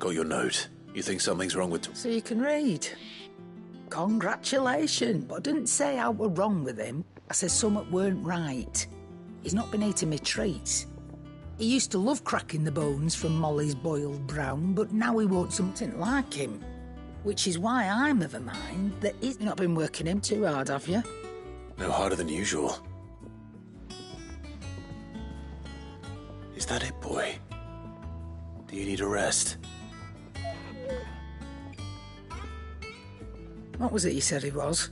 got your note. You think something's wrong with... So you can read. Congratulations. But I didn't say I were wrong with him. I said something weren't right. He's not been eating me treats. He used to love cracking the bones from Molly's boiled brown, but now he wants something like him. Which is why I'm of a mind that he's not been working him too hard, have you? No harder than usual. Is that it, boy? Do you need a rest? What was it you said he was?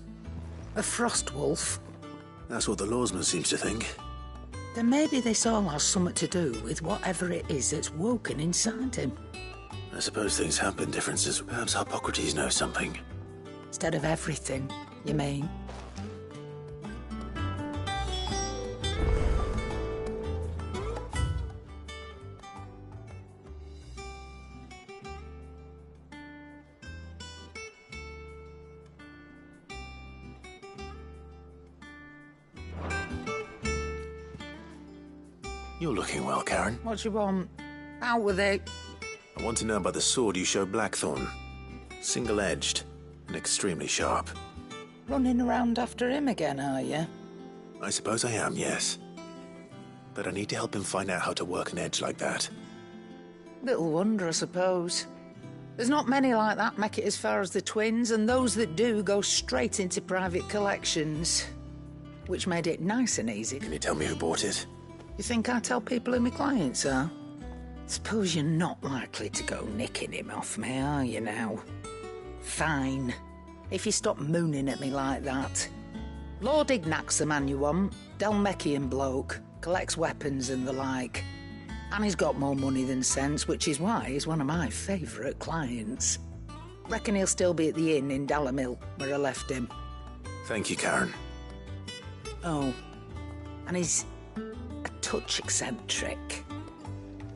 A frost wolf? That's what the lawsman seems to think. Then maybe this all has something to do with whatever it is that's woken inside him. I suppose things have been differences. Perhaps Hippocrates knows something. Instead of everything, you mean? You're looking well, Karen. What do you want? Out with it. I want to know about the sword you showed Blackthorn. Single-edged and extremely sharp. Running around after him again, are you? I suppose I am, yes. But I need to help him find out how to work an edge like that. Little wonder, I suppose. There's not many like that make it as far as the twins, and those that do go straight into private collections. Which made it nice and easy. Can you tell me who bought it? You think I tell people who my clients are? Suppose you're not likely to go nicking him off me, are you now? Fine. If you stop mooning at me like that. Lord Ignac's the man you want. Delmecian bloke. Collects weapons and the like. And he's got more money than sense, which is why he's one of my favourite clients. Reckon he'll still be at the inn in Dalamil, where I left him. Thank you, Karen. Oh, and he's a touch eccentric,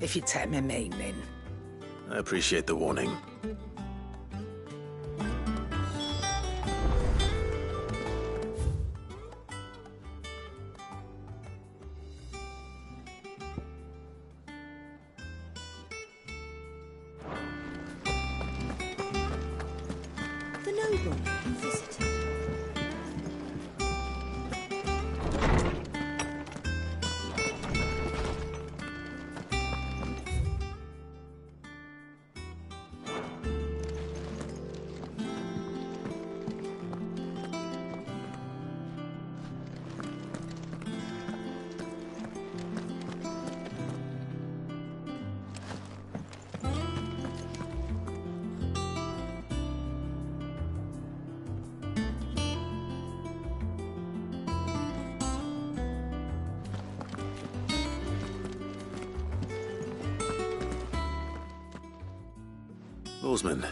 if you take my meaning. I appreciate the warning. The nobleman visited. Lawsman,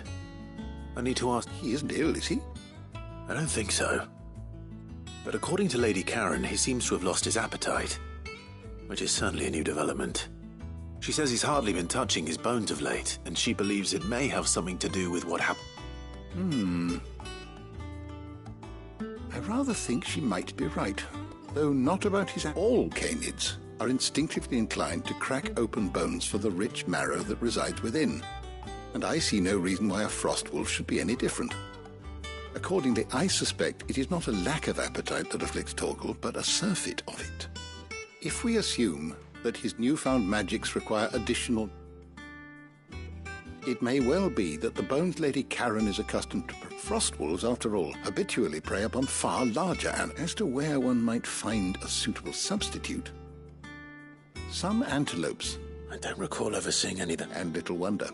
I need to ask... He isn't ill, is he? I don't think so. But according to Lady Karen, he seems to have lost his appetite, which is certainly a new development. She says he's hardly been touching his bones of late, and she believes it may have something to do with what happened. I rather think she might be right, though not about his... All canids are instinctively inclined to crack open bones for the rich marrow that resides within, and I see no reason why a frost wolf should be any different. Accordingly, I suspect it is not a lack of appetite that afflicts Torgal, but a surfeit of it. If we assume that his newfound magics require additional... It may well be that the bones Lady Karen is accustomed to... Frost wolves, after all, habitually prey upon far larger animals. As to where one might find a suitable substitute, some antelopes... I don't recall ever seeing any that... And little wonder.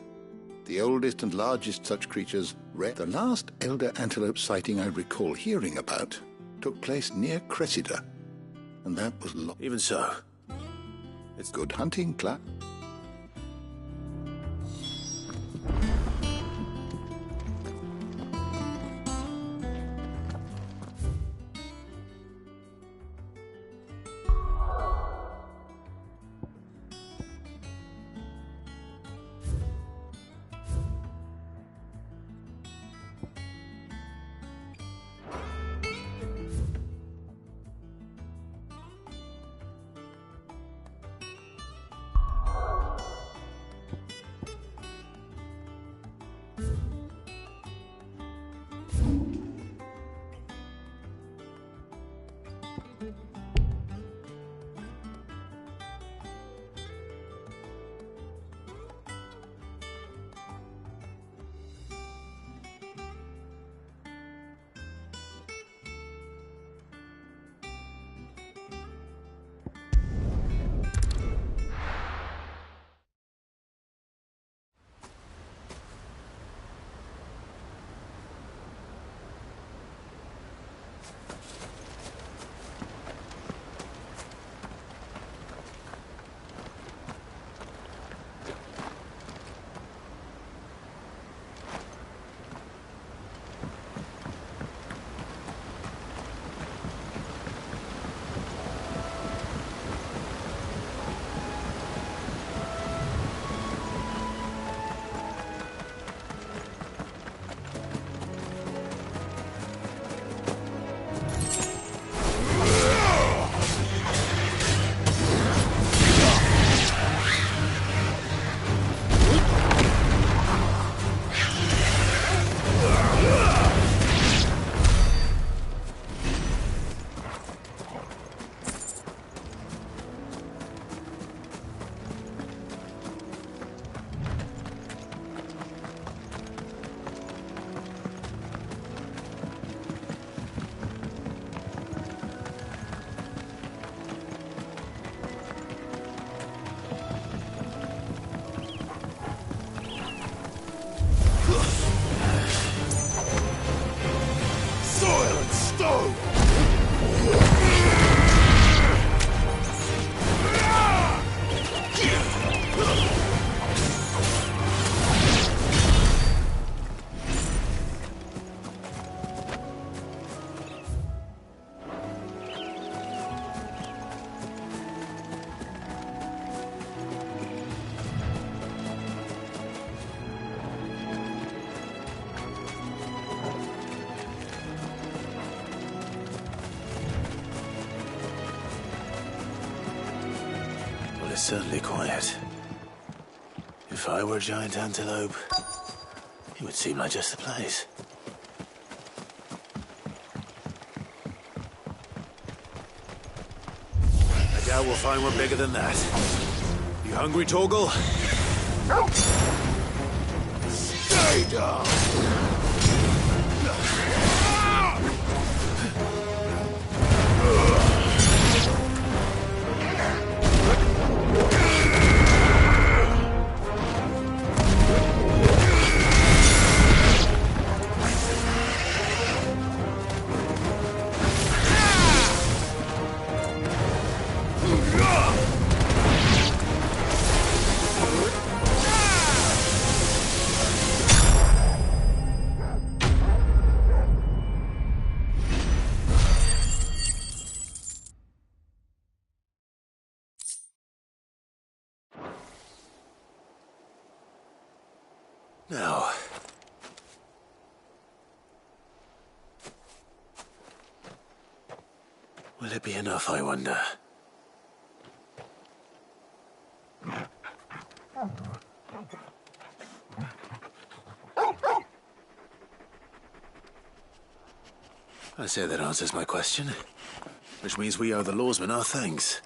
The oldest and largest such creatures... The last elder antelope sighting I recall hearing about took place near Cressida, and that was Even so, it's good hunting, Clark. It's certainly quiet. If I were a giant antelope, it would seem like just the place. I doubt we'll find one bigger than that. You hungry, Torgal? Stay down! Now, will it be enough, I wonder? I say that answers my question, which means we owe the lawsman our thanks.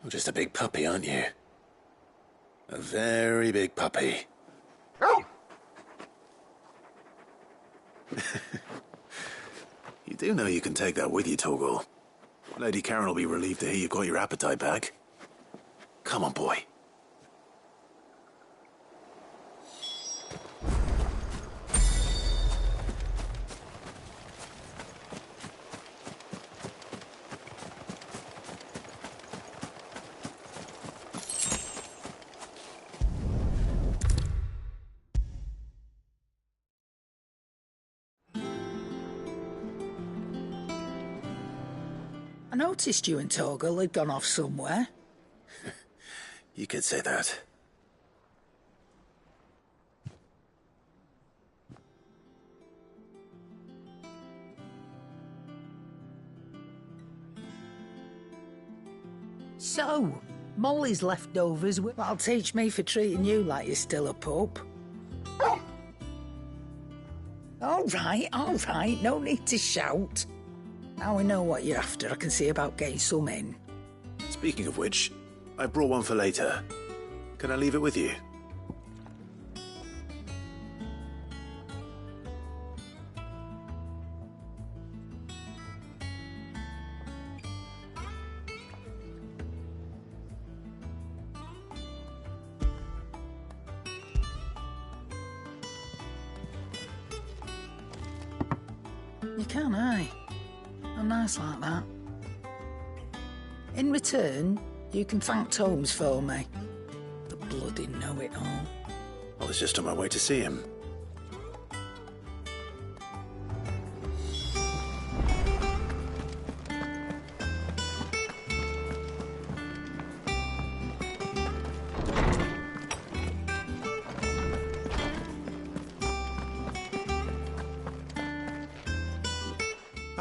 You're just a big puppy, aren't you? A very big puppy. You do know you can take that with you, Torgal. Lady Karen will be relieved to hear you've got your appetite back. Come on, boy. I noticed you and Torgal had gone off somewhere. You could say that. So, Molly's leftovers will teach me for treating you like you're still a pup. All right, no need to shout. Now we know what you're after, I can see about getting some in. Speaking of which, I brought one for later. Can I leave it with you? You can, aye. I'm nice like that. In return, you can thank Tomes for me. The bloody know-it-all. I was just on my way to see him.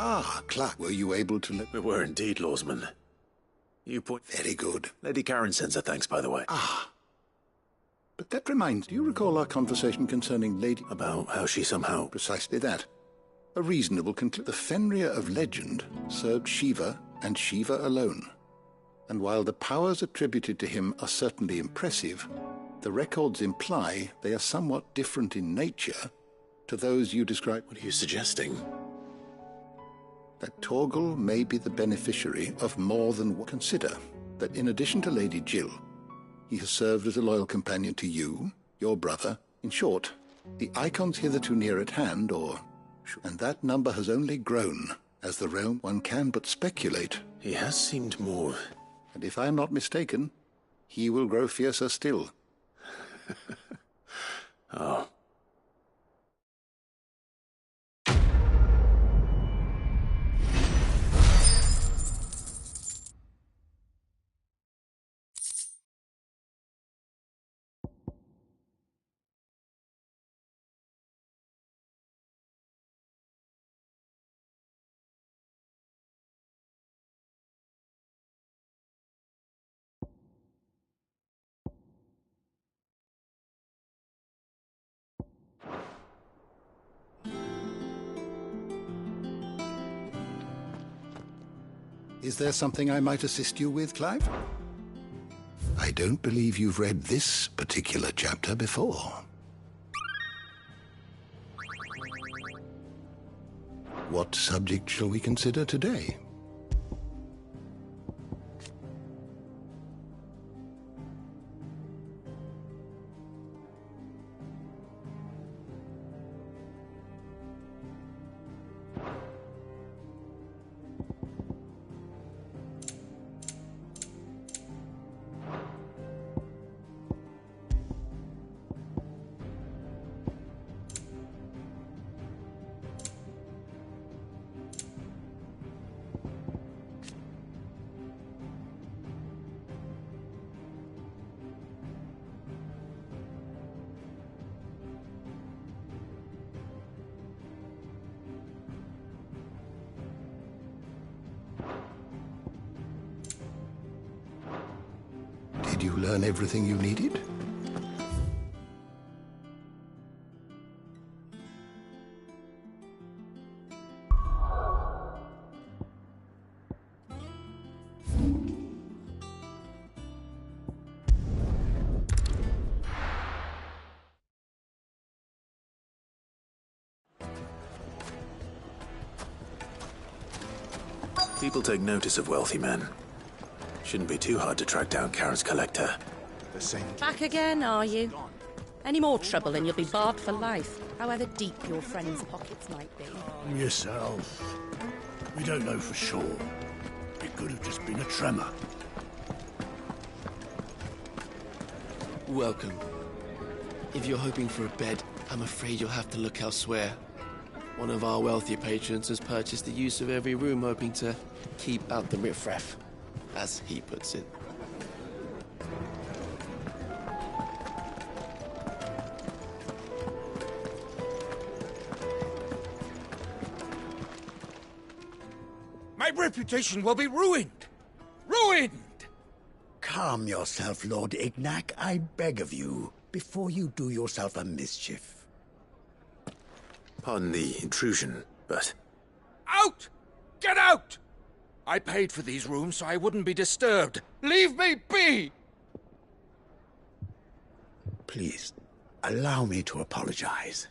Ah, Clark, were you able to let... We were indeed, lawsman. You point... Very good. Lady Karen sends her thanks, by the way. Ah. But that reminds, do you recall our conversation concerning Lady... About how she somehow... Precisely that. A reasonable conclusion. The Fenrir of legend served Shiva and Shiva alone. And while the powers attributed to him are certainly impressive, the records imply they are somewhat different in nature to those you describe. What are you suggesting? That Torgal may be the beneficiary of more than one. Consider that in addition to Lady Jill, he has served as a loyal companion to you, your brother. In short, The icon's hitherto near at hand, and that number has only grown. As the realm, one can but speculate. He has seemed more... And if I am not mistaken, he will grow fiercer still. Oh. Is there something I might assist you with, Clive? I don't believe you've read this particular chapter before. What subject shall we consider today? Did you learn everything you needed? People take notice of wealthy men. Shouldn't be too hard to track down Karen's collector. Back again, are you? Any more trouble and you'll be barred for life, however deep your friends' pockets might be. Calm yourself. We don't know for sure. It could have just been a tremor. Welcome. If you're hoping for a bed, I'm afraid you'll have to look elsewhere. One of our wealthier patrons has purchased the use of every room, hoping to keep out the riffraff, as he puts it. My reputation will be ruined! Ruined! Calm yourself, Lord Ignac, I beg of you, before you do yourself a mischief. Pardon the intrusion, but... Out! Get out! I paid for these rooms so I wouldn't be disturbed. Leave me be! Please, allow me to apologize.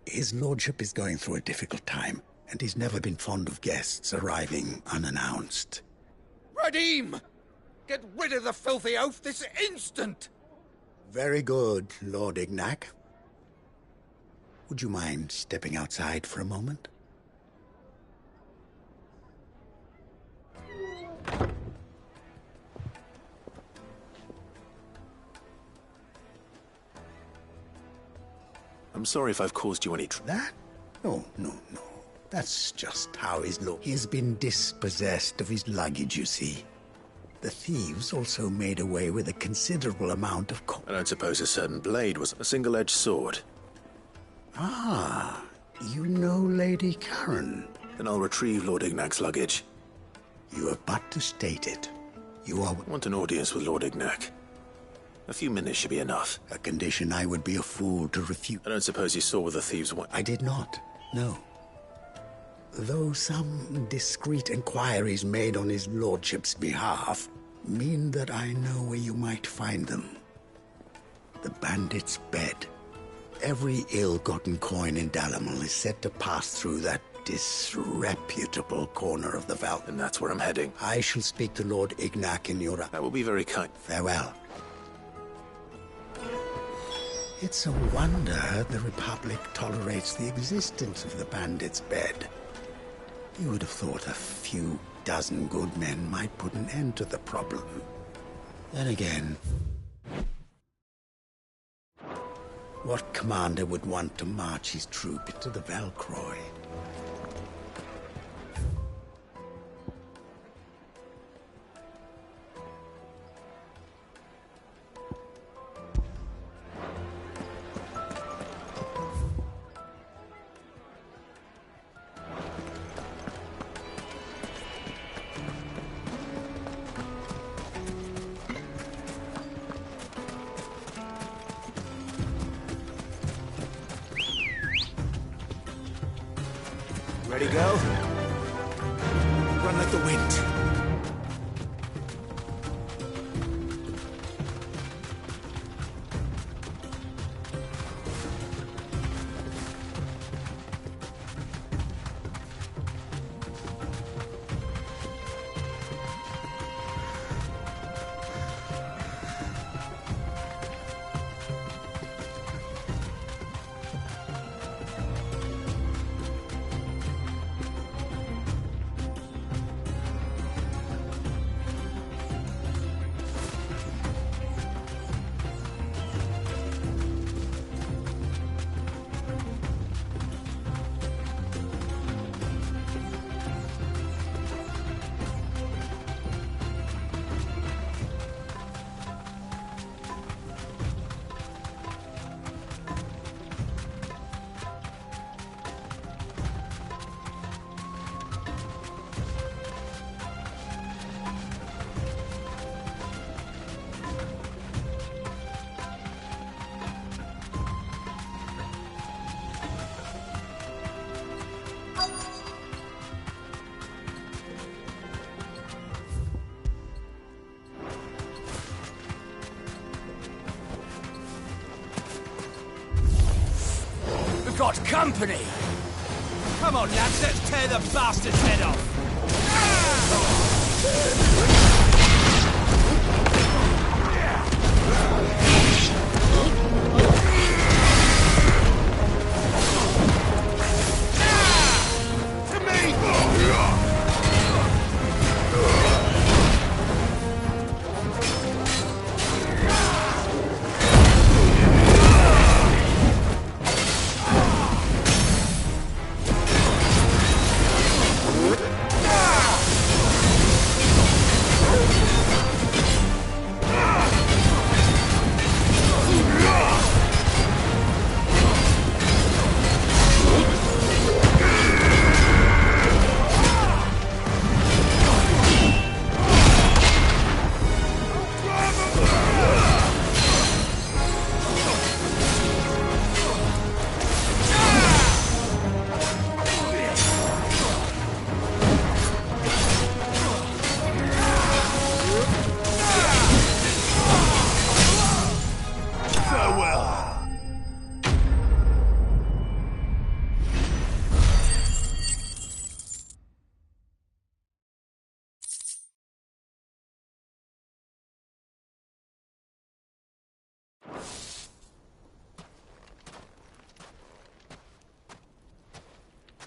His lordship is going through a difficult time, and he's never been fond of guests arriving unannounced. Radim! Get rid of the filthy oaf this instant! Very good, Lord Ignac. Would you mind stepping outside for a moment? I'm sorry if I've caused you any That? No. That's just how his lord... He has been dispossessed of his luggage, you see. The thieves also made away with a considerable amount of I don't suppose a certain blade was a single-edged sword. Ah, you know Lady Karen. Then I'll retrieve Lord Ignac's luggage. You have but to state it. You are... I want an audience with Lord Ignac. A few minutes should be enough. A condition I would be a fool to refuse. I don't suppose you saw what the thieves went... I did not, no. Though some discreet inquiries made on his lordship's behalf mean that I know where you might find them. The bandit's bed. Every ill-gotten coin in Dalamal is said to pass through that disreputable corner of the vault. And that's where I'm heading. I shall speak to Lord Ignac in your... That will be very kind. Farewell. It's a wonder the Republic tolerates the existence of the bandit's bed. You would have thought a few dozen good men might put an end to the problem. Then again, what commander would want to march his troop into the Velcroy? Ready, go? Run like the wind. Got company! Come on, lads, let's tear the bastard's head off! To me!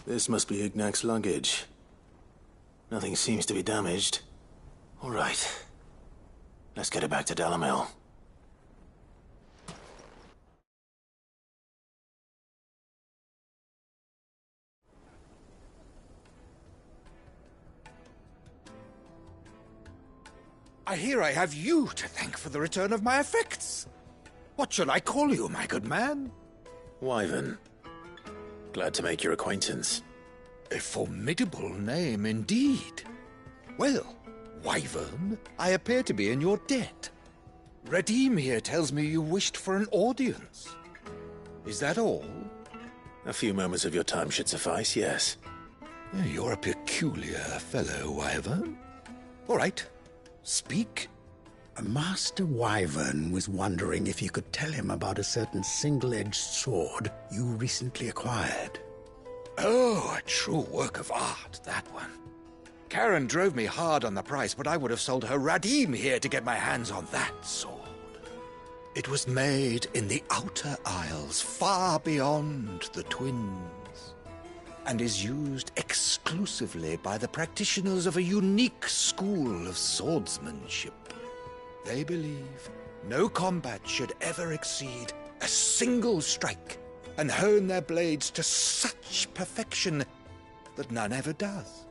This must be Ignac's luggage. Nothing seems to be damaged. All right. Let's get it back to Dalamel. I hear I have you to thank for the return of my effects. What shall I call you, my good man? Wyvern. Glad to make your acquaintance. A formidable name indeed. Well, Wyvern, I appear to be in your debt. Redeem here tells me you wished for an audience. Is that all? A few moments of your time should suffice, yes. You're a peculiar fellow, Wyvern. All right, speak. Master Wyvern was wondering if you could tell him about a certain single-edged sword you recently acquired. Oh, a true work of art, that one. Karen drove me hard on the price, but I would have sold her Radim here to get my hands on that sword. It was made in the Outer Isles, far beyond the Twins, and is used exclusively by the practitioners of a unique school of swordsmanship. They believe no combat should ever exceed a single strike, and hone their blades to such perfection that none ever does.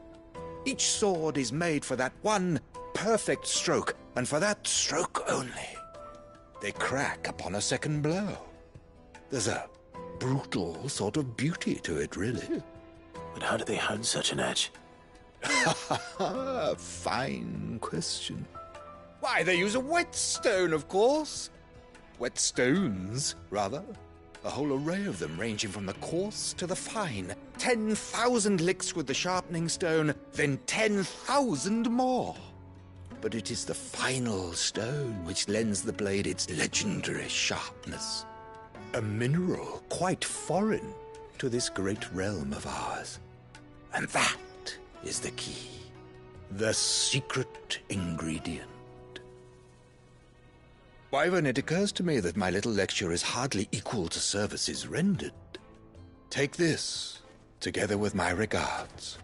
Each sword is made for that one perfect stroke, and for that stroke only. They crack upon a second blow. There's a brutal sort of beauty to it, really. But how do they hone such an edge? Fine question. Why, they use a whetstone, of course. Whetstones, rather. A whole array of them, ranging from the coarse to the fine. 10,000 licks with the sharpening stone, then 10,000 more. But it is the final stone which lends the blade its legendary sharpness. A mineral quite foreign to this great realm of ours. And that is the key. The secret ingredient. Wyvern, it occurs to me that my little lecture is hardly equal to services rendered. Take this, together with my regards.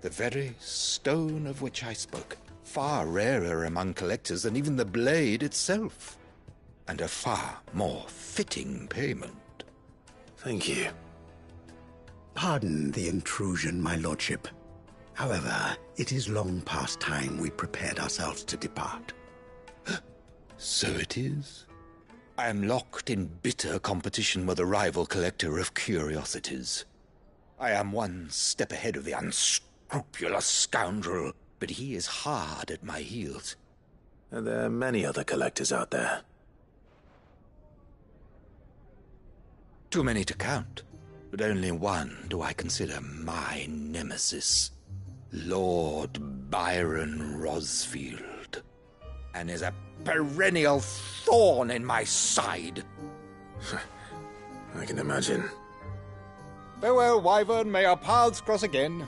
The very stone of which I spoke, far rarer among collectors than even the blade itself, and a far more fitting payment. Thank you. Pardon the intrusion, my lordship. However, it is long past time we prepared ourselves to depart. So it is. I am locked in bitter competition with a rival collector of curiosities. I am one step ahead of the unscrupulous scoundrel, but he is hard at my heels. Are there many other collectors out there? Too many to count, but only one do I consider my nemesis. Lord Byron Rosfield, and is a perennial thorn in my side. I can imagine. Farewell, Wyvern, may our paths cross again.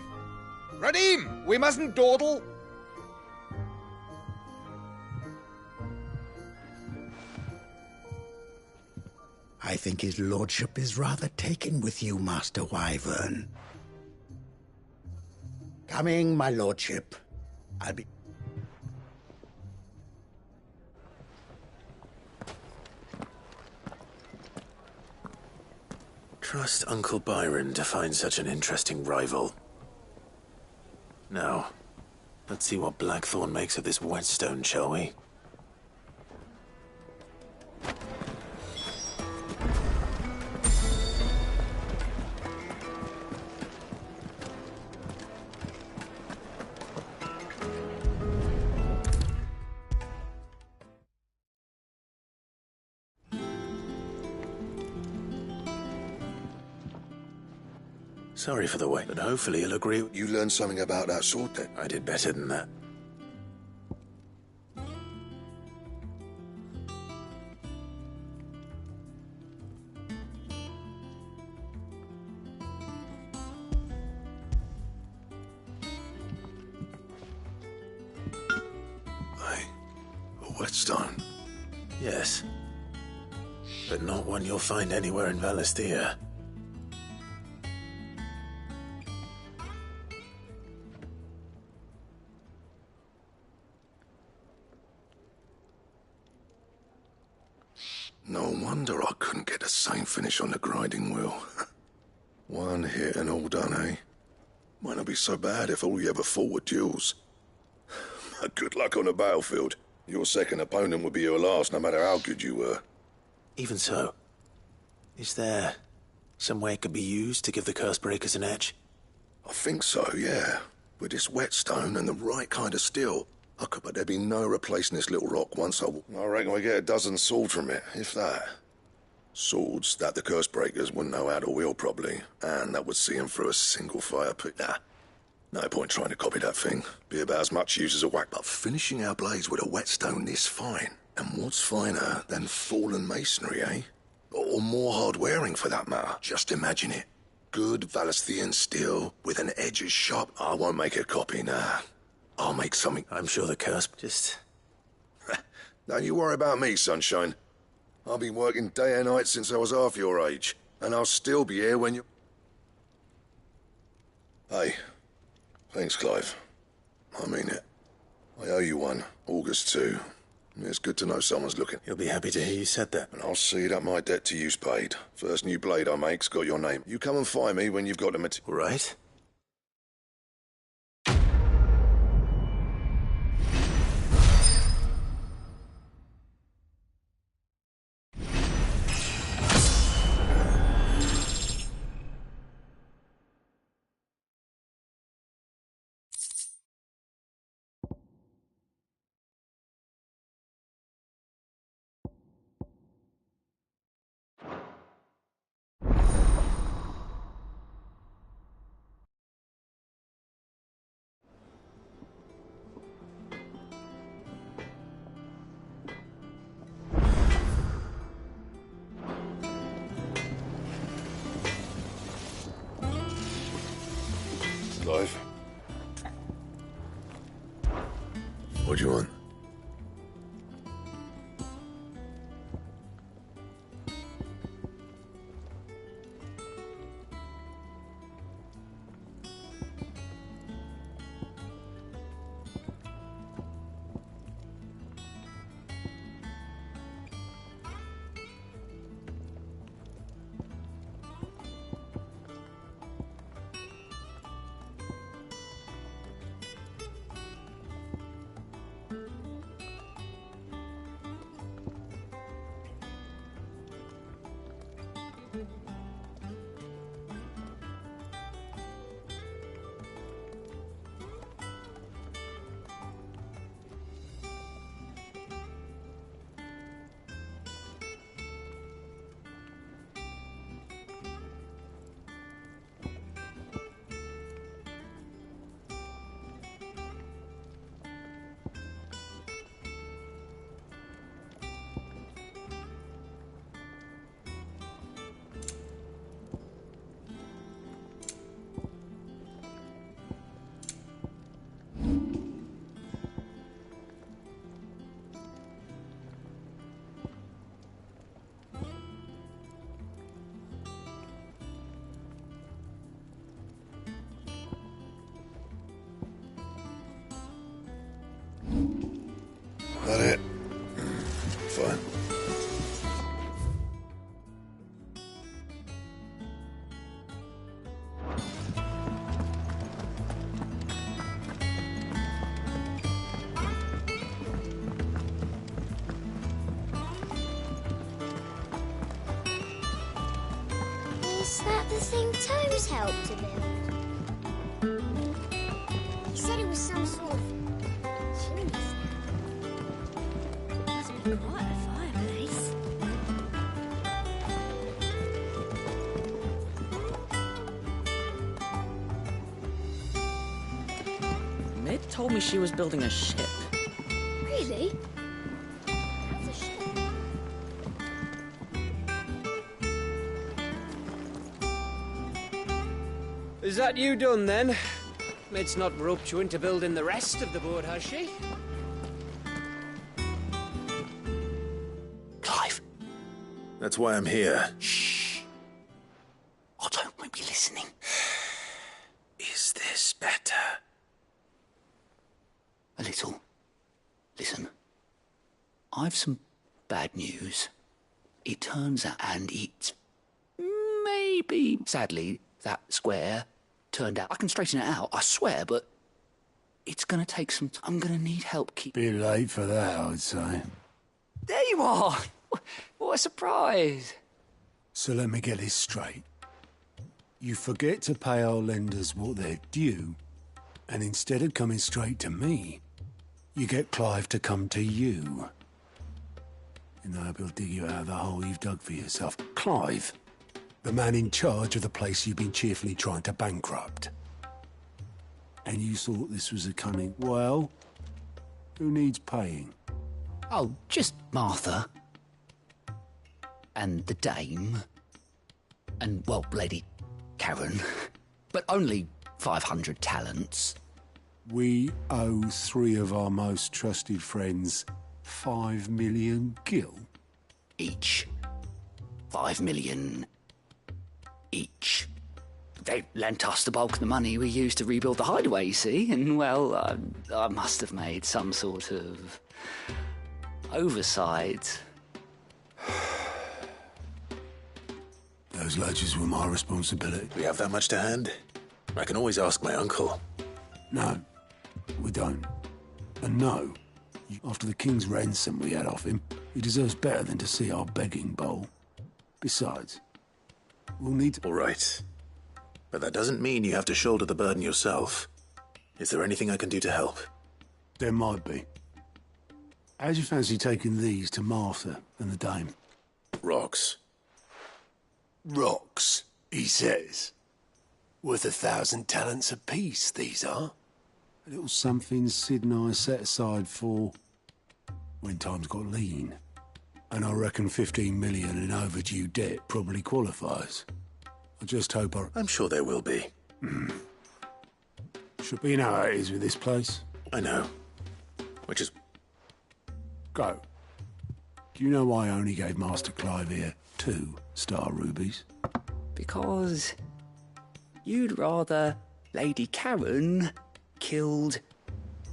Radim, we mustn't dawdle. I think his lordship is rather taken with you, Master Wyvern. Coming, my lordship. I'll be... Trust Uncle Byron to find such an interesting rival. Now, let's see what Blackthorn makes of this whetstone, shall we? Sorry for the wait, but hopefully you'll agree. You learned something about that sword then? I did better than that. A whetstone? Yes. But not one you'll find anywhere in Valisthea. No wonder I couldn't get the same finish on the grinding wheel. One hit and all done, eh? Might not be so bad if all you ever fought were duels. Good luck on the battlefield. Your second opponent would be your last, no matter how good you were. Even so, is there some way it could be used to give the Cursebreakers an edge? I think so, yeah. With this whetstone and the right kind of steel, I could bet there'd be no replacing this little rock once I reckon we get a dozen swords from it, if that. Swords that the Cursebreakers wouldn't know how to wield properly, and that would see them through a single fire pit. Nah, no point trying to copy that thing. Be about as much use as a whack, but finishing our blades with a whetstone this fine. And what's finer than fallen masonry, eh? Or more hard-wearing, for that matter. Just imagine it. Good Valisthean steel with an edge as sharp. I won't make a copy, nah. I'll make something. I'm sure the Curse just... Don't you worry about me, sunshine. I've been working day and night since I was half your age, and I'll still be here when you... Hey, thanks, Clive. I mean it. I owe you one. August too. It's good to know someone's looking. He'll be happy to hear you said that. And I'll see that my debt to you's paid. First new blade I make's got your name. You come and find me when you've got the material. All right. Clive? What do you want? That it? Fine. Is that the thing Tomes helped to build? He said it was some sort of chimney stack. Must be quite a fireplace. Mid told me she was building a ship. Really? How's a ship? Is that you done, then? Mid's not roped you into building the rest of the boat, has she? Clive. That's why I'm here. Shh. Oh, don't make me listening. Is this better? A little. Listen. I've some bad news. It turns out, and it's maybe, sadly, that square turned out. I can straighten it out, I swear, but it's gonna take some time. I'm gonna need help keep... Bit late for that, I would say. There you are! What a surprise! So let me get this straight. You forget to pay our lenders what they're due, and instead of coming straight to me, you get Clive to come to you. And I hope he'll dig you out of the hole you've dug for yourself. Clive, the man in charge of the place you've been cheerfully trying to bankrupt. And you thought this was a cunning... Well, who needs paying? Oh, just Martha. And the dame. And, well, Lady Karen. But only 500 talents. We owe 3 of our most trusted friends 5 million gil. each. 5 million each. They lent us the bulk of the money we used to rebuild the hideaway, you see, and, well, I must have made some sort of oversight. Those ledgers were my responsibility. We have that much to hand? I can always ask my uncle. No, we don't. And no, after the king's ransom we had off him, he deserves better than to see our begging bowl. Besides, we'll need to... All right. But that doesn't mean you have to shoulder the burden yourself. Is there anything I can do to help? There might be. How'd you fancy taking these to Martha and the dame? Rocks. Rocks, he says. Worth 1,000 talents apiece, these are. A little something Sid and I set aside for when times got lean. And I reckon 15 million in overdue debt probably qualifies. I just hope I'm sure there will be. Should be, you know how it is with this place. I know. Which is... Go. Do you know why I only gave Master Clive here 2 star rubies? Because you'd rather Lady Karen killed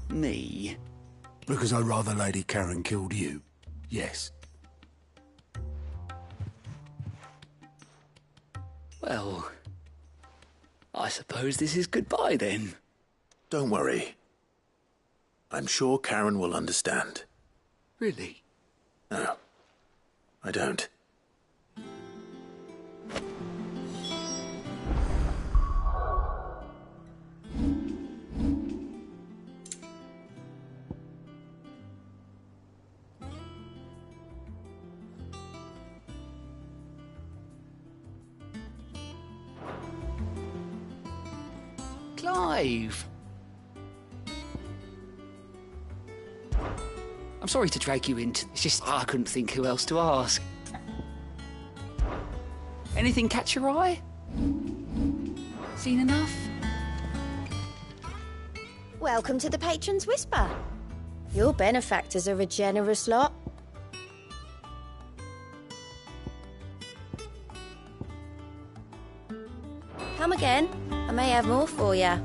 me. Because I'd rather Lady Karen killed you. Yes. Well, I suppose this is goodbye then. Don't worry. I'm sure Karen will understand. Really? No, I don't. Clive! I'm sorry to drag you into... It's just I couldn't think who else to ask. Anything catch your eye? Seen enough? Welcome to the Patron's Whisper. Your benefactors are a generous lot. Come again. I may have more for you.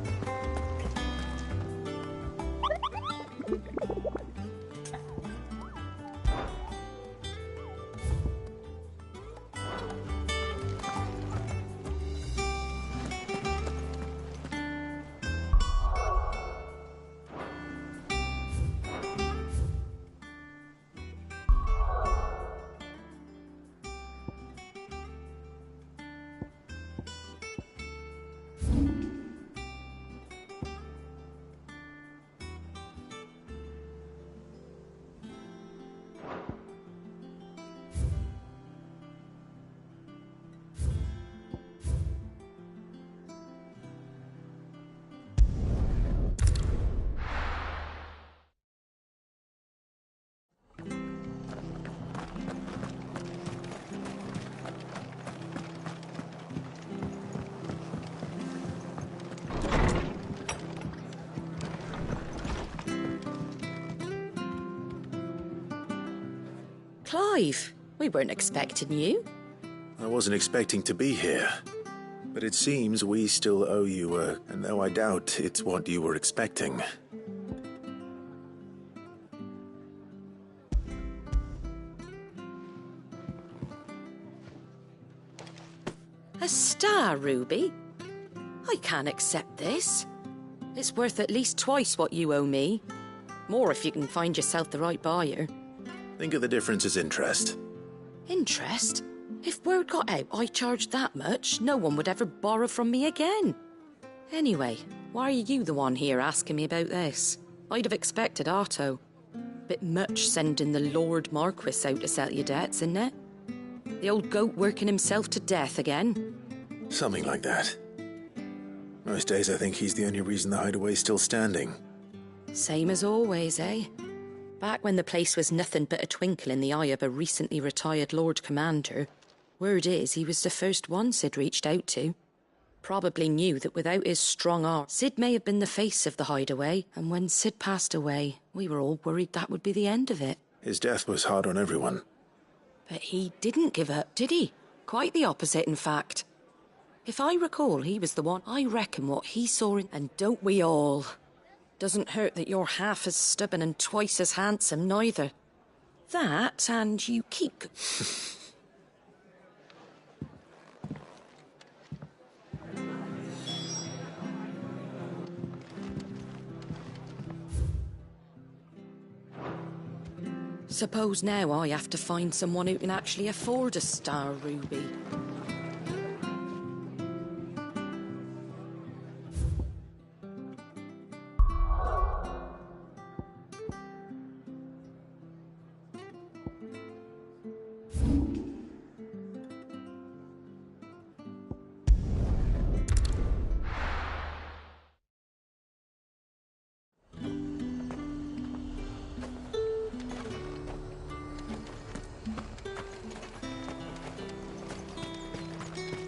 Clive, we weren't expecting you. I wasn't expecting to be here. But it seems we still owe you and though I doubt it's what you were expecting. A star ruby? I can't accept this. It's worth at least twice what you owe me. More if you can find yourself the right buyer. Think of the difference as interest. Interest? If word got out I charged that much, no one would ever borrow from me again. Anyway, why are you the one here asking me about this? I'd have expected Otto. Bit much sending the Lord Marquis out to settle your debts, isn't it? The old goat working himself to death again? Something like that. Most days I think he's the only reason the hideaway's still standing. Same as always, eh? Back when the place was nothing but a twinkle in the eye of a recently retired Lord Commander, word is he was the first one Sid reached out to. Probably knew that without his strong arm, Sid may have been the face of the hideaway, and when Sid passed away, we were all worried that would be the end of it. His death was hard on everyone. But he didn't give up, did he? Quite the opposite, in fact. If I recall, he was the one. I reckon what he saw in... And don't we all? Doesn't hurt that you're half as stubborn and twice as handsome, neither. That, and you keep... Suppose now I have to find someone who can actually afford a star ruby.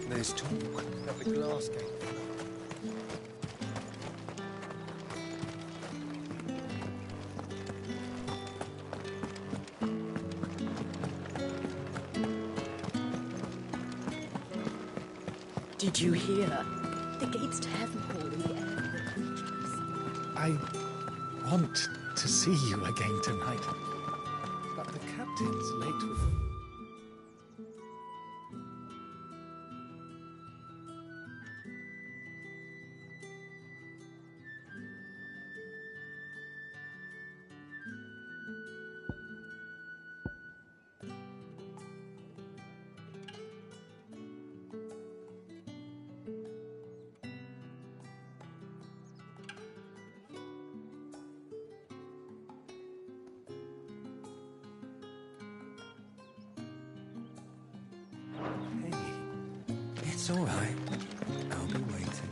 There's talk at the glass gate. Did you hear? The gates to heaven call in the air of the creatures. I want to see you again tonight, but the captain's late with... It's all right. I'll be waiting.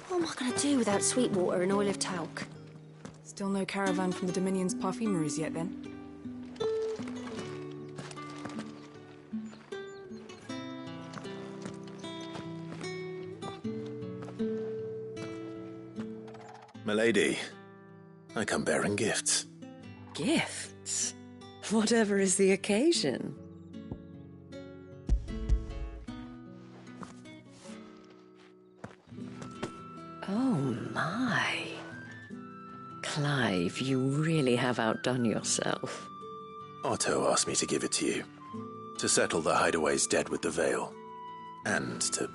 What am I going to do without Sweetwater and Oil of Talc? Still no caravan from the Dominion's perfumeries yet, then? Milady, I come bearing gifts. Gifts? Whatever is the occasion. Oh my. Clive, you really have outdone yourself. Otto asked me to give it to you. To settle the Hideaway's debt with the Veil. And to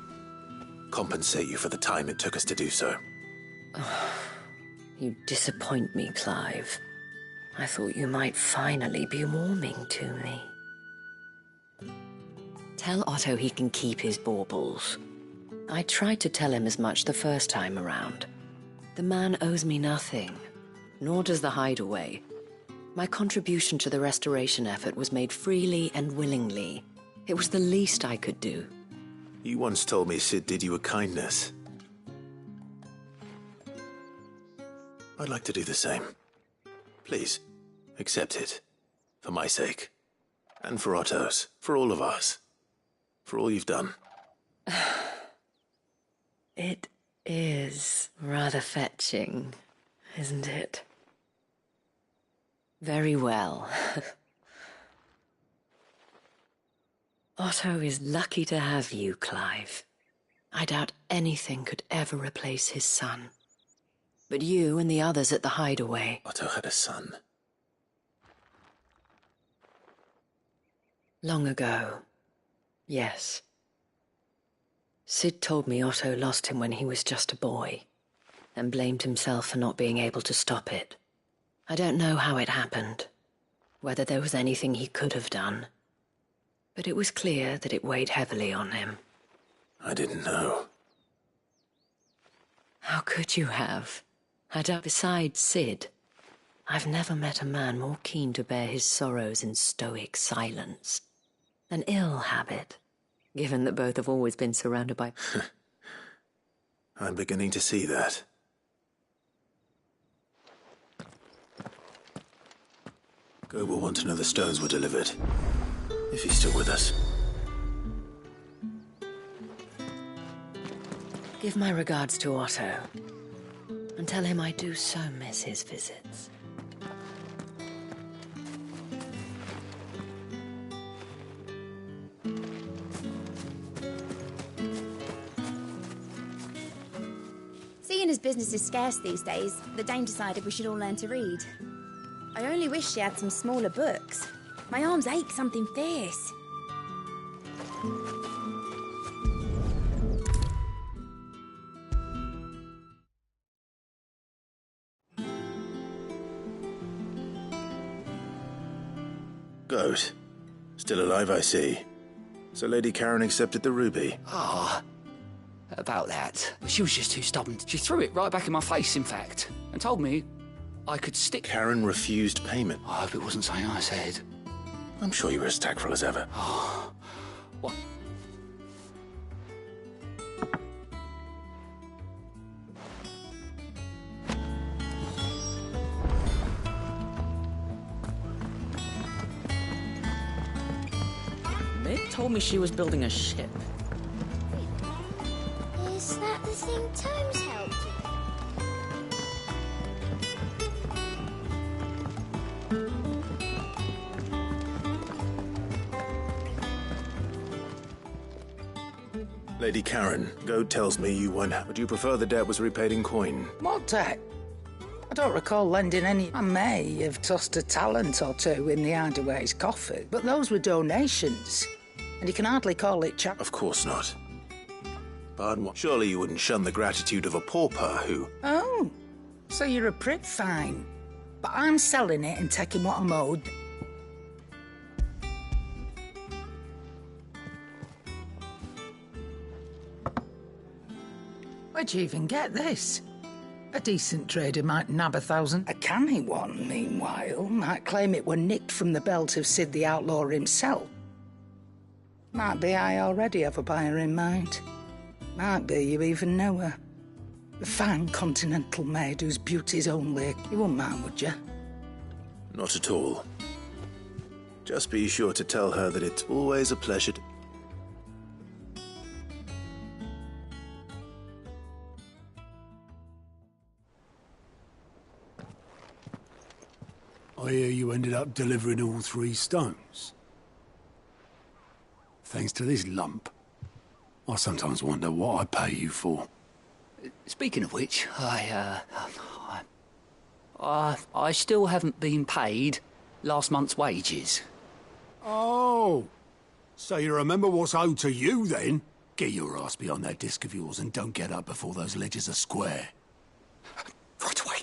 compensate you for the time it took us to do so. You disappoint me, Clive. I thought you might finally be warming to me. Tell Otto he can keep his baubles. I tried to tell him as much the first time around. The man owes me nothing, nor does the Hideaway. My contribution to the restoration effort was made freely and willingly. It was the least I could do. You once told me Sid did you a kindness. I'd like to do the same. Please, accept it. For my sake. And for Otto's. For all of us. For all you've done. It is rather fetching, isn't it? Very well. Otto is lucky to have you, Clive. I doubt anything could ever replace his son. But you and the others at the Hideaway... Otto had a son. Long ago, yes. Sid told me Otto lost him when he was just a boy, and blamed himself for not being able to stop it. I don't know how it happened, whether there was anything he could have done, but it was clear that it weighed heavily on him. I didn't know. How could you have? Besides Sid, I've never met a man more keen to bear his sorrows in stoic silence. An ill habit, given that both have always been surrounded by... I'm beginning to see that. Go will want to know the stones were delivered. If he's still with us. Give my regards to Otto, and tell him I do so miss his visits. Seeing as business is scarce these days, the Dame decided we should all learn to read. I only wish she had some smaller books. My arms ache something fierce. Goat. Still alive, I see. So Lady Karen accepted the ruby. About that. She was just too stubborn. She threw it right back in my face, in fact, and told me I could stick... Karen refused payment. I hope it wasn't something I said. I'm sure you were as tactful as ever. What? Meg told me she was building a ship. Is that the thing Tomes helped with? Lady Karen, Goat tells me you won. Would you prefer the debt was repaid in coin? What debt? I don't recall lending any. I may have tossed a talent or two in the Hideaway's coffers, but those were donations, and you can hardly call it Of course not. Pardon what? Surely you wouldn't shun the gratitude of a pauper who... Oh, so you're a prick, fine. But I'm selling it and taking what I'm owed. Where'd you even get this? A decent trader might nab 1,000. A canny one, meanwhile, might claim it were nicked from the belt of Sid the Outlaw himself. Might be I already have a buyer in mind. Might be you even know her. A fine continental maid whose beauty's only... You wouldn't mind, would you? Not at all. Just be sure to tell her that it's always a pleasure to... I hear you ended up delivering all 3 stones. Thanks to this lump. I sometimes wonder what I pay you for. Speaking of which, I still haven't been paid last month's wages. Oh, so you remember what's owed to you, then? Get your ass behind that disc of yours and don't get up before those ledgers are square. Right away.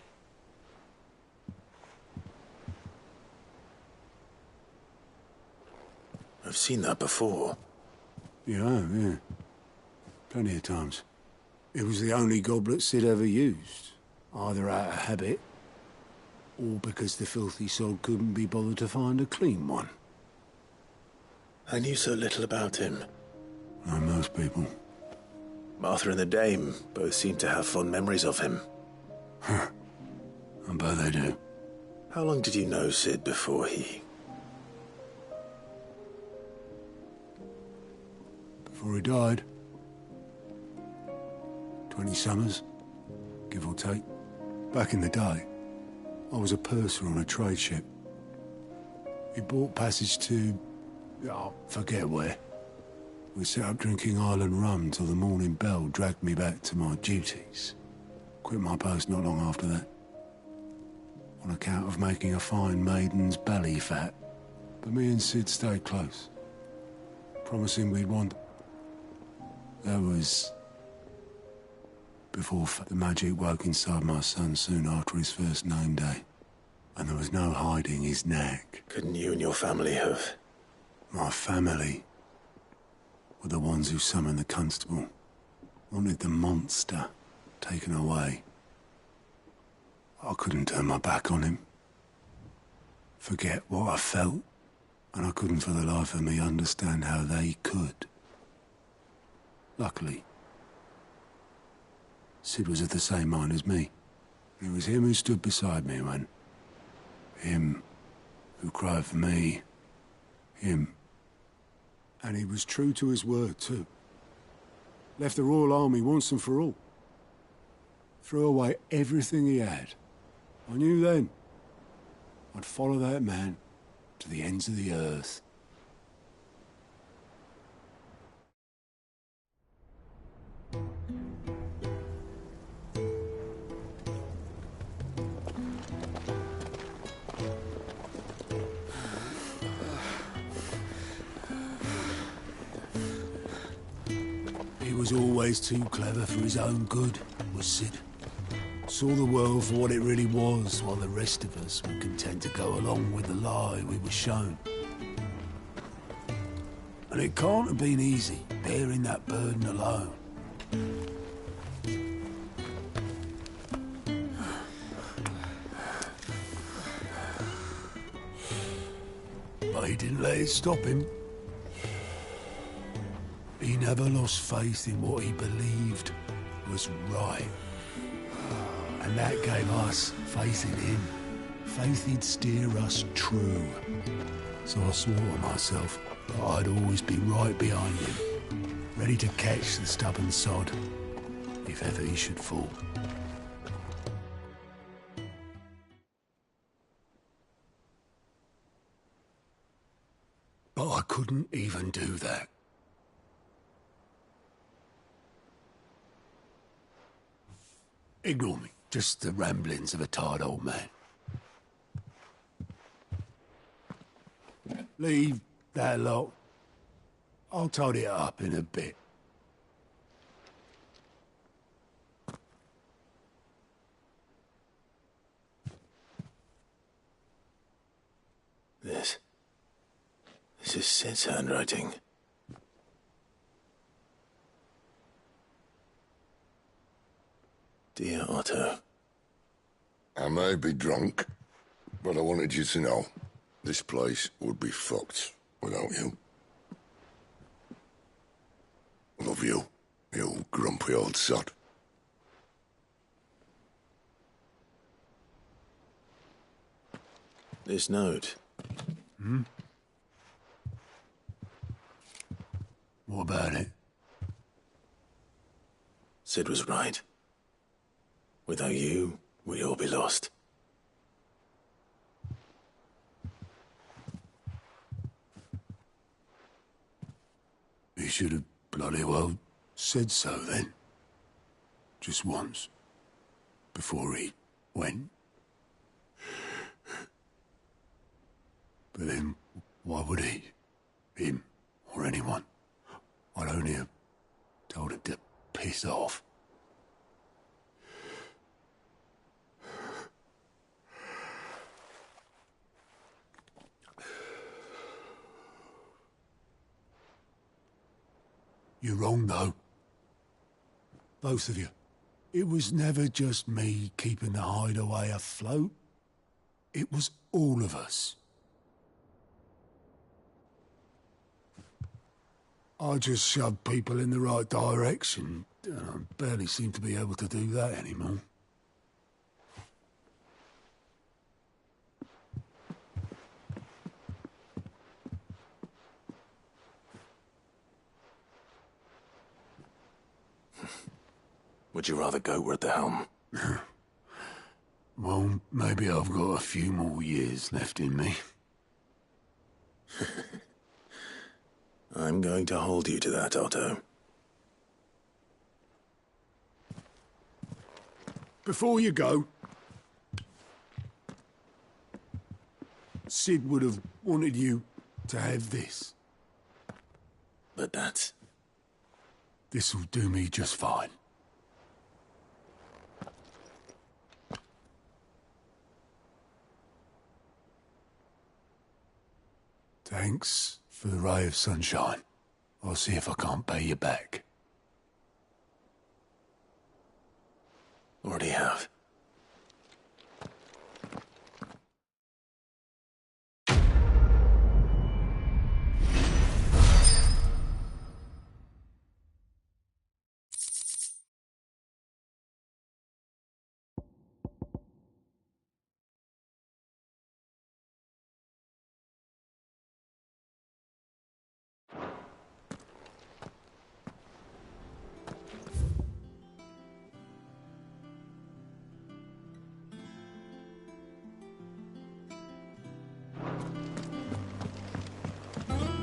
I've seen that before. Yeah. Plenty of times. It was the only goblet Sid ever used. Either out of habit, or because the filthy soul couldn't be bothered to find a clean one. I knew so little about him. Like most people. Martha and the Dame both seem to have fond memories of him. I bet they do. How long did you know Sid before he... Before he died. 20 summers, give or take. Back in the day, I was a purser on a trade ship. He bought passage to... forget where. We set up drinking island rum till the morning bell dragged me back to my duties. Quit my post not long after that. On account of making a fine maiden's belly fat. But me and Sid stayed close. Promising we'd want... That was... before the magic woke inside my son soon after his first name day. And there was no hiding his knack. Couldn't you and your family have... My family were the ones who summoned the constable. Wanted the monster taken away. I couldn't turn my back on him. Forget what I felt. And I couldn't for the life of me understand how they could. Luckily, Sid was of the same mind as me. It was him who stood beside me when... Him who cried for me. Him. And he was true to his word, too. Left the Royal Army once and for all. Threw away everything he had. I knew then I'd follow that man to the ends of the earth. He was always too clever for his own good, was Sid. Saw the world for what it really was, while the rest of us were content to go along with the lie we were shown. And it can't have been easy, bearing that burden alone. But he didn't let it stop him. He never lost faith in what he believed was right. And that gave us faith in him. Faith he'd steer us true. So I swore to myself that I'd always be right behind him, ready to catch the stubborn sod, if ever he should fall. But I couldn't even do that. Ignore me. Just the ramblings of a tired old man. Leave that lot. I'll tidy it up in a bit. This is Sid's handwriting. Dear Otto. I may be drunk, but I wanted you to know this place would be fucked without you. Love you, you grumpy old sod. This note. Hmm? What about it? Sid was right. Without you, we'd all be lost. He should have bloody well said so then. Just once. Before he went. But then, why would he? Him, or anyone? I'd only have told him to piss off. You're wrong, though. Both of you. It was never just me keeping the hideaway afloat. It was all of us. I just shoved people in the right direction, and I barely seem to be able to do that anymore. Would you rather go at the helm? Well, maybe I've got a few more years left in me. I'm going to hold you to that, Otto. Before you go, Sid would have wanted you to have this. But that's... This'll do me just fine. Thanks for the ray of sunshine. I'll see if I can't pay you back. Already have.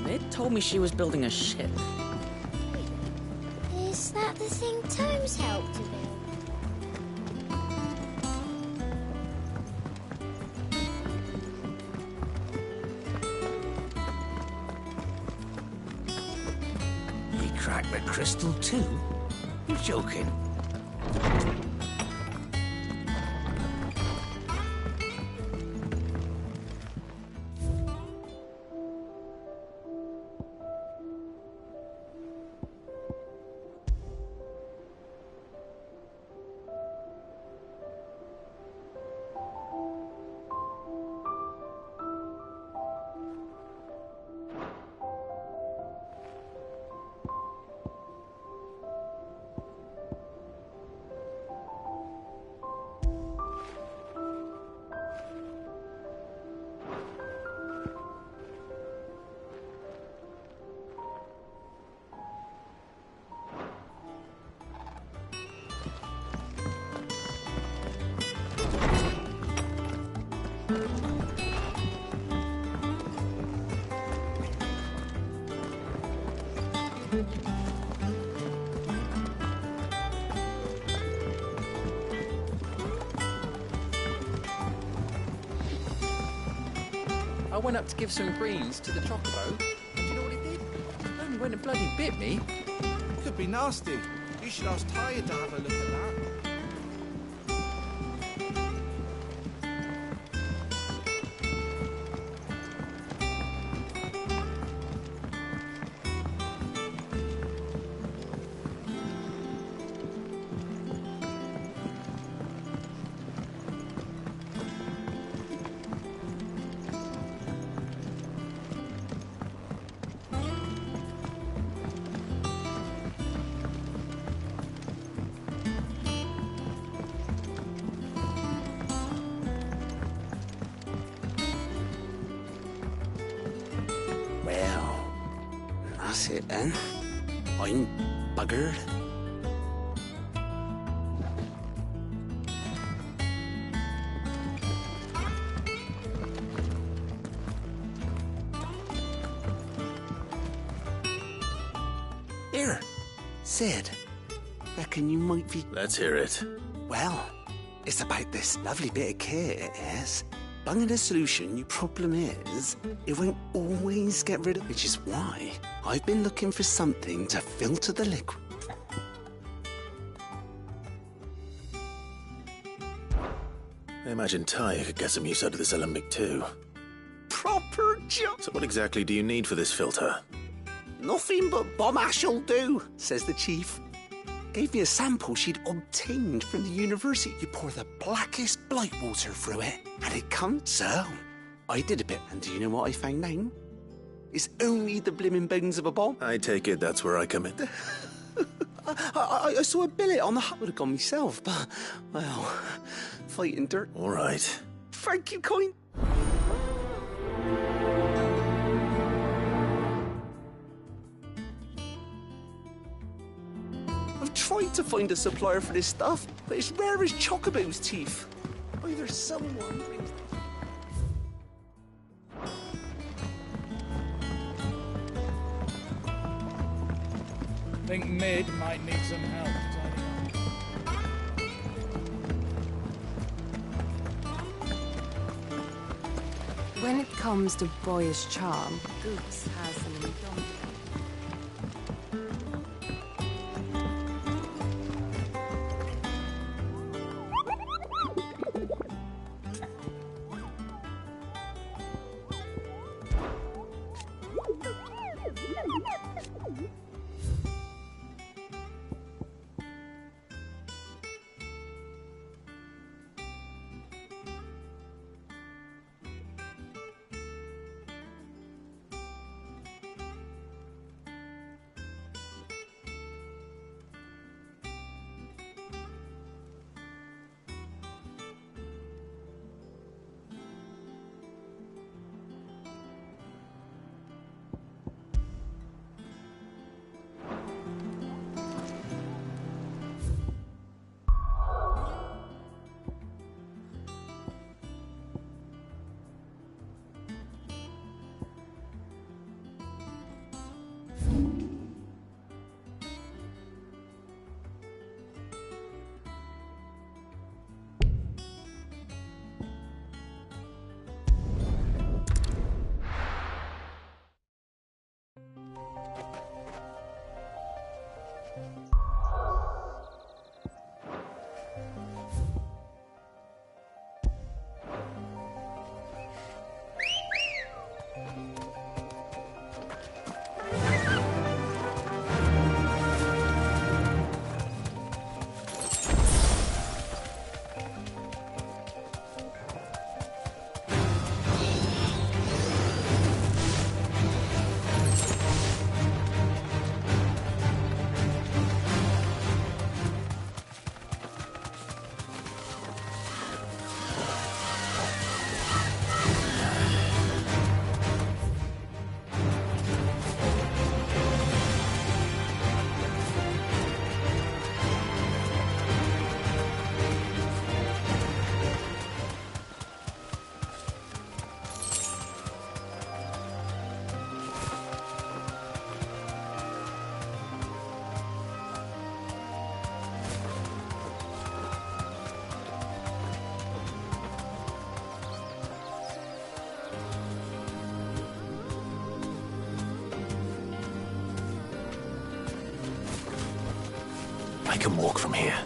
Mid told me she was building a ship. Is that the thing Tomes helped to build? He cracked the crystal too? You're joking. I went up to give some greens to the chocobo, and do you know what it did? It only went and bloody bit me. Could be nasty. You should ask Tyre to have a look at that. Well, that's it then. I'm buggered. Here, Sid. Reckon you might be... Let's hear it. Well, it's about this lovely bit of kit, it is. Bunging a solution, your problem is, it won't always get rid of, which is why I've been looking for something to filter the liquid. I imagine Tyre could get some use out of this alembic too. Proper job. So what exactly do you need for this filter? Nothing but bomb ash'll do, says the chief. Gave me a sample she'd obtained from the university. You pour the blackest blight water through it, and it comes so. I did a bit, and do you know what I found out? It's only the blimmin' bones of a bomb. I take it that's where I come in. I saw a billet on the hut. Would have gone myself, but, well, fighting dirt. All right. Thank you, kind. I've tried to find a supplier for this stuff, but it's rare as Chocobo's teeth. Either someone brings... Think Mid might need some help tidying up. When it comes to boyish charm, Goose has an indomitable. can walk from here.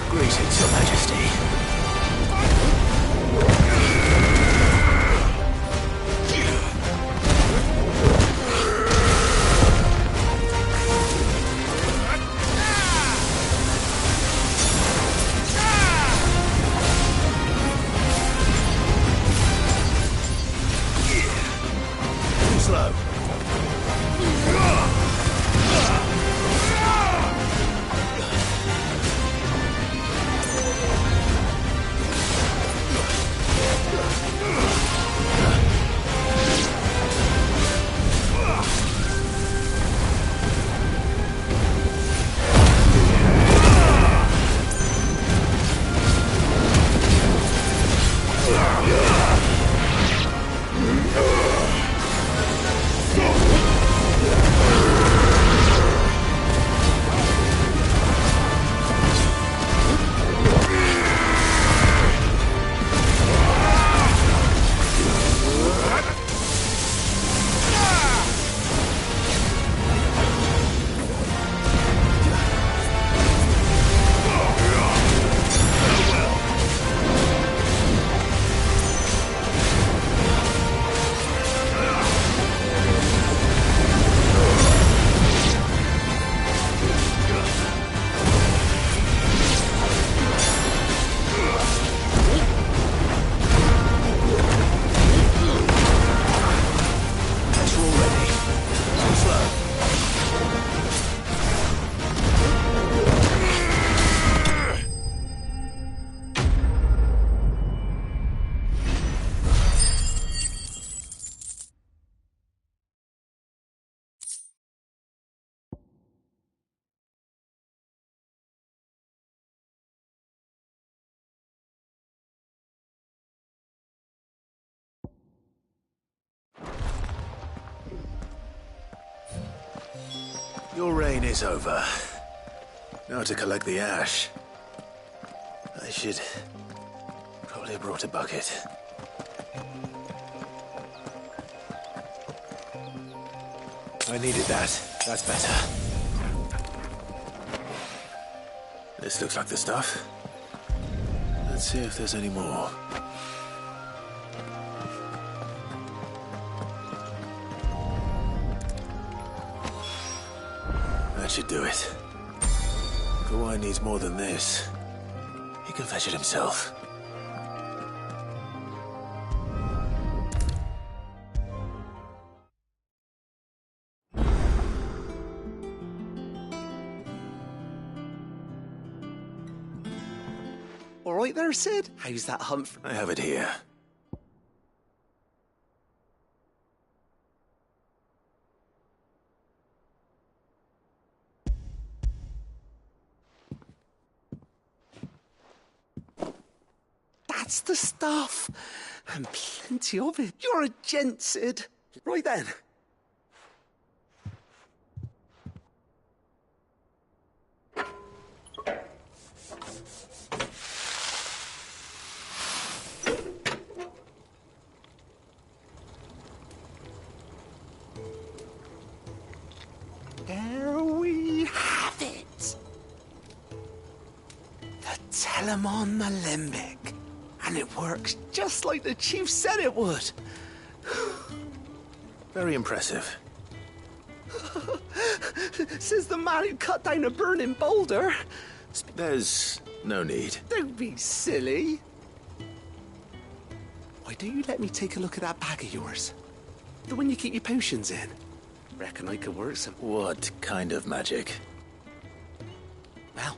Greetings, Your Majesty. Slow. Your reign is over. Now to collect the ash. I should probably have brought a bucket. I needed that. That's better. This looks like the stuff. Let's see if there's any more. That should do it. If the wine needs more than this, he can fetch it himself. All right there, Sid. How's that hunt? I have it here. That's the stuff. And plenty of it. You're a gent, Sid. Right then. There we have it. The him on the limbic. And it works just like the chief said it would. Very impressive. Says the man who cut down a burning boulder. There's no need. Don't be silly. Why don't you let me take a look at that bag of yours? The one you keep your potions in. Reckon I could work some... What kind of magic? Well,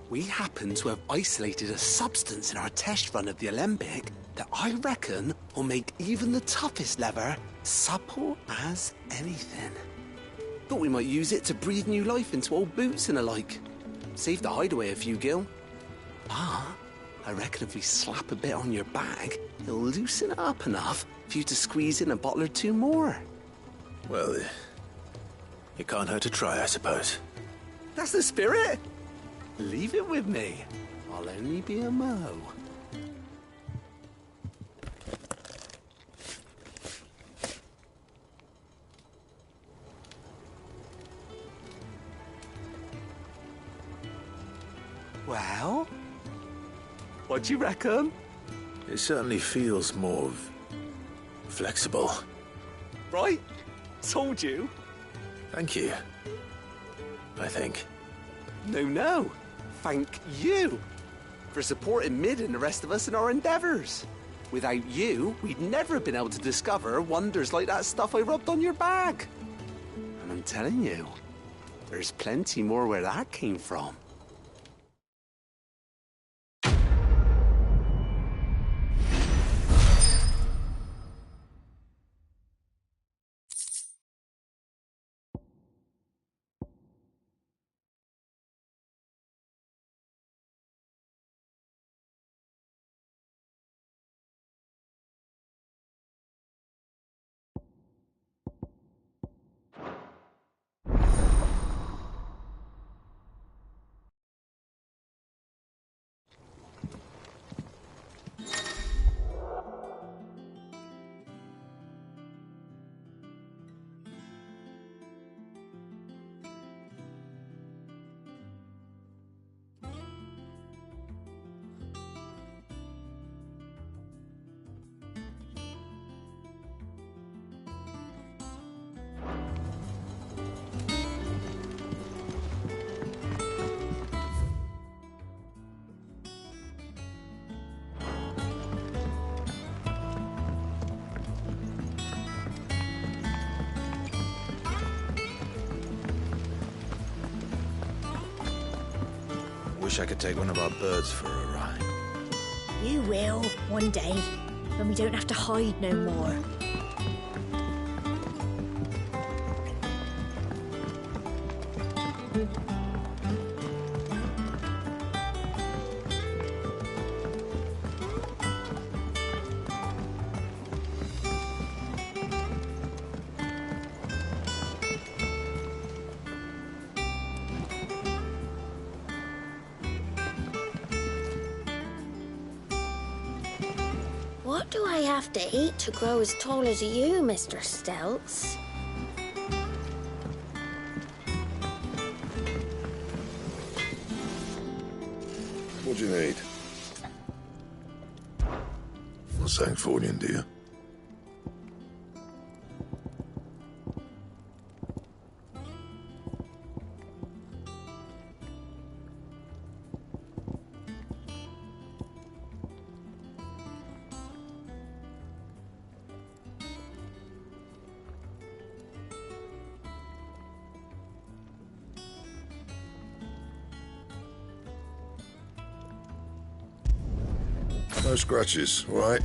we happen to have isolated a substance in our test run of the Alembic that I reckon will make even the toughest leather supple as anything. Thought we might use it to breathe new life into old boots and the like. Save the hideaway a few gil. Ah, I reckon if we slap a bit on your bag, it'll loosen it up enough for you to squeeze in a bottle or two more. Well, it can't hurt to try, I suppose. That's the spirit. Leave it with me. I'll only be a mo. Well, what do you reckon? It certainly feels more flexible. Right? Told you. Thank you. I think. No. Thank you for supporting Mid and the rest of us in our endeavours. Without you, we'd never have been able to discover wonders like that stuff I rubbed on your bag. And I'm telling you, there's plenty more where that came from. Wish I could take one of our birds for a ride. You will, one day, when we don't have to hide no more. What do I have to eat to grow as tall as you, Mr. Stelts? What do you need? Not saying Fordian, do you? No scratches, all right?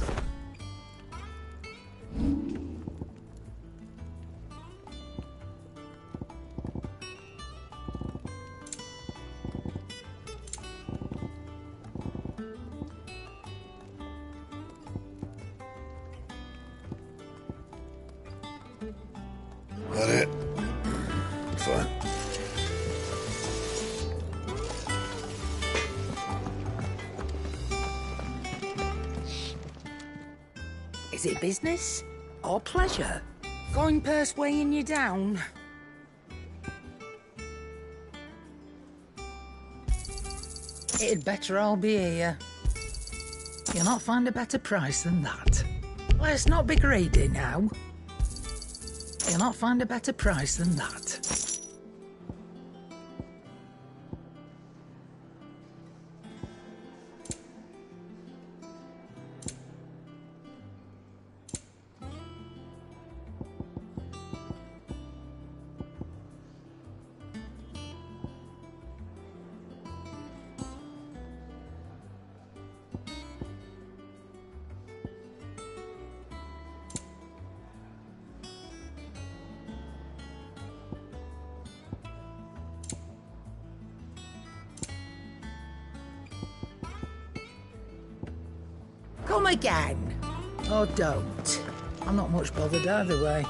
That it? Fine. Is it business or pleasure? Going purse weighing you down? It'd better all be here. You'll not find a better price than that. Let's not be greedy now. You'll not find a better price than that. Come again. Or don't. I'm not much bothered either way.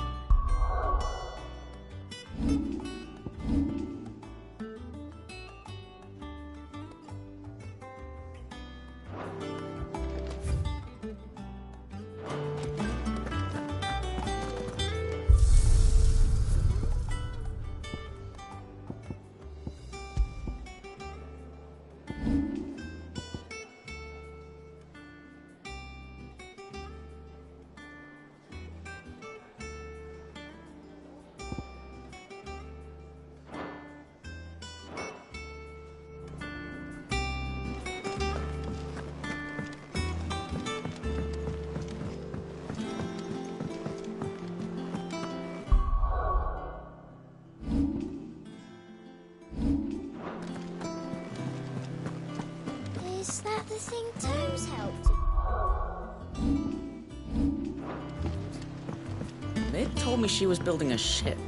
Is that the thing Tomes helped? Mid told me she was building a ship.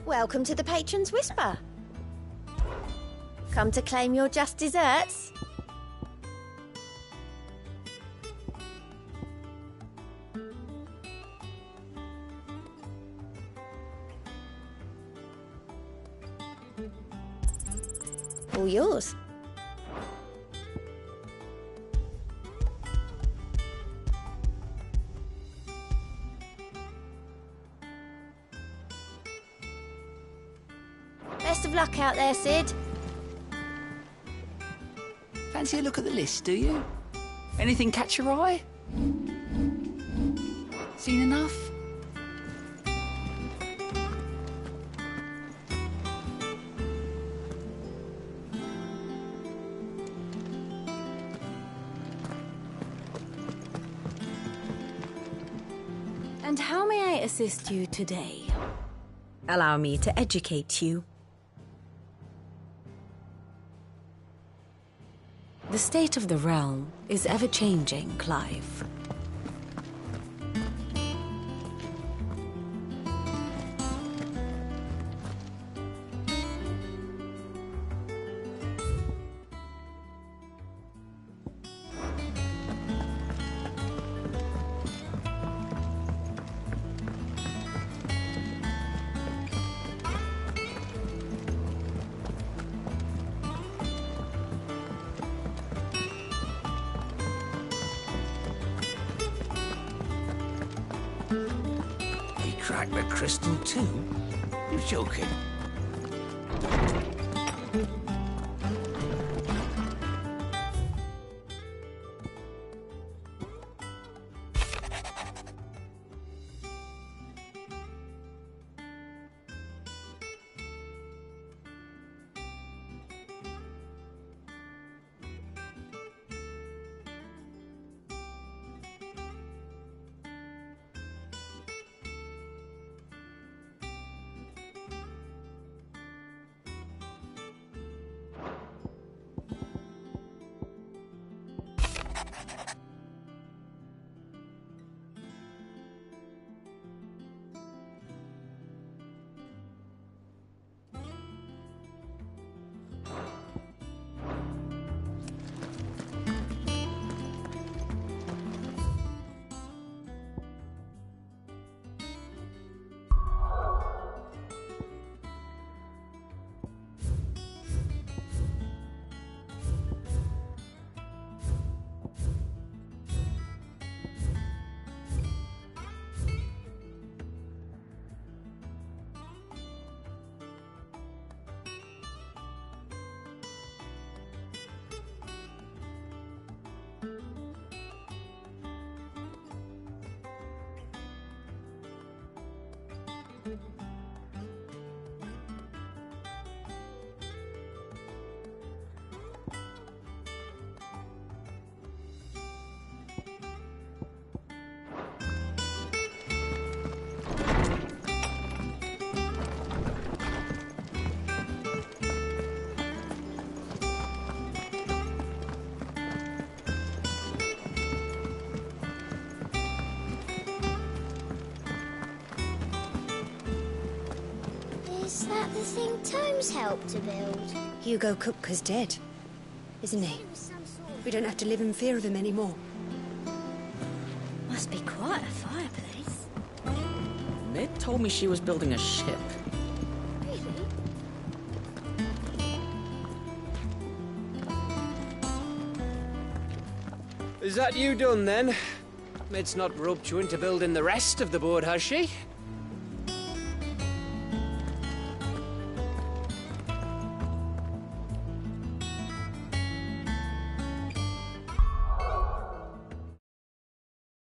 Welcome to the Patron's Whisper. Come to claim your just desserts? All yours. Best of luck out there, Sid. Fancy a look at the list, do you? Anything catch your eye? Seen enough? And how may I assist you today? Allow me to educate you. The state of the realm is ever-changing, Clive. Crack the crystal too? You're joking. thing Tomes helped to build? Hugo Kupka's dead, isn't he? We don't have to live in fear of him anymore. Must be quite a fireplace. Mid told me she was building a ship. Is that you done then? Mid's not roped you into building the rest of the boat, has she?